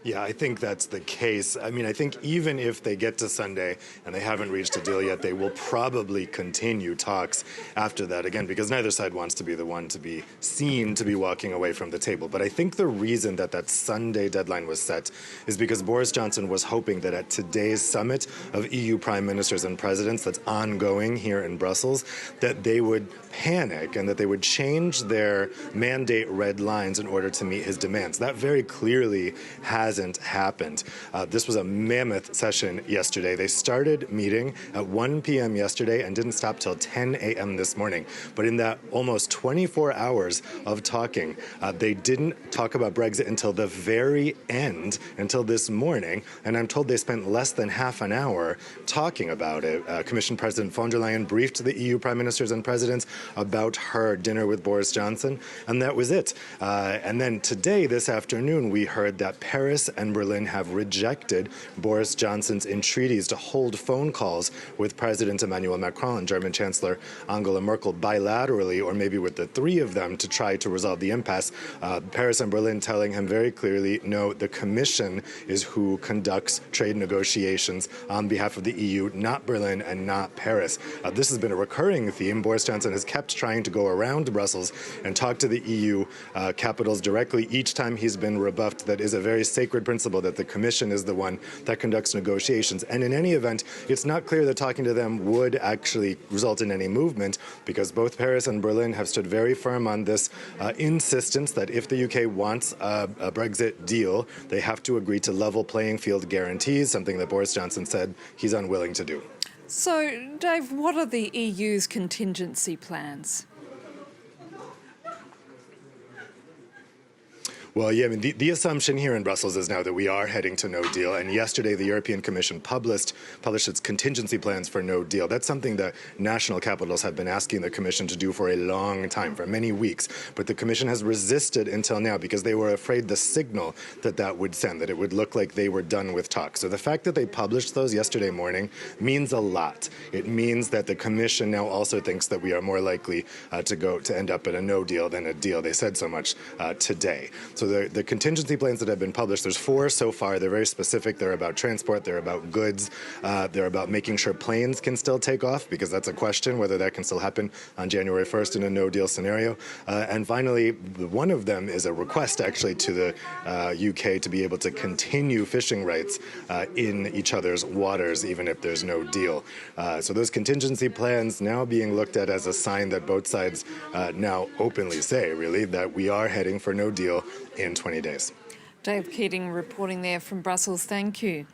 Yeah, I think that's the case. I mean, I think even if they get to Sunday and they haven't reached a deal yet, they will probably continue talks after that, again, because neither side wants to be the one to be seen to be walking away from the table. But I think the reason that that Sunday deadline was set is because Boris Johnson was hoping that at today's summit of EU prime ministers and presidents that's ongoing here in Brussels, that they would panic and that they would change their mandate red lines in order to meet his demands. That very clearly hasn't happened. This was a mammoth session yesterday. They started meeting at 1 p.m. yesterday and didn't stop till 10 a.m. this morning. But in that almost 24 hours of talking, they didn't talk about Brexit until the very end, until this morning. And I'm told they spent less than half an hour talking about it. Commission President von der Leyen briefed the EU prime ministers and presidents about her dinner with Boris Johnson, and that was it. And then today, this afternoon, we heard that Paris and Berlin have rejected Boris Johnson's entreaties to hold phone calls with President Emmanuel Macron and German Chancellor Angela Merkel bilaterally, or maybe with the three of them, to try to resolve the impasse. Paris and Berlin telling him very clearly, no, the Commission is who conducts trade negotiations on behalf of the EU, not Berlin and not Paris. This has been a recurring theme. Boris Johnson has kept trying to go around Brussels and talk to the EU capitals directly. Each time he's been rebuffed. That is a very sacred principle, that the Commission is the one that conducts negotiations. And in any event, it's not clear that talking to them would actually result in any movement, because both Paris and Berlin have stood very firm on this insistence that if the UK wants a Brexit deal, they have to agree to level playing field guarantees, something that Boris Johnson said he's unwilling to do. So, Dave, what are the EU's contingency plans? Well, yeah, I mean, the assumption here in Brussels is now that we are heading to no deal. And yesterday, the European Commission published its contingency plans for no deal. That's something that national capitals have been asking the Commission to do for a long time, for many weeks. But the Commission has resisted until now because they were afraid the signal that that would send, that it would look like they were done with talks. So the fact that they published those yesterday morning means a lot. It means that the Commission now also thinks that we are more likely to end up in a no deal than a deal. They said so much today. So the contingency plans that have been published, there's 4 so far. They're very specific. They're about transport. They're about goods. They're about making sure planes can still take off, because that's a question, whether that can still happen on January 1st in a no-deal scenario. And finally, one of them is a request, actually, to the UK to be able to continue fishing rights in each other's waters, even if there's no deal. So those contingency plans now being looked at as a sign that both sides now openly say, really, that we are heading for no deal in 20 days. Dave Keating reporting there from Brussels. Thank you.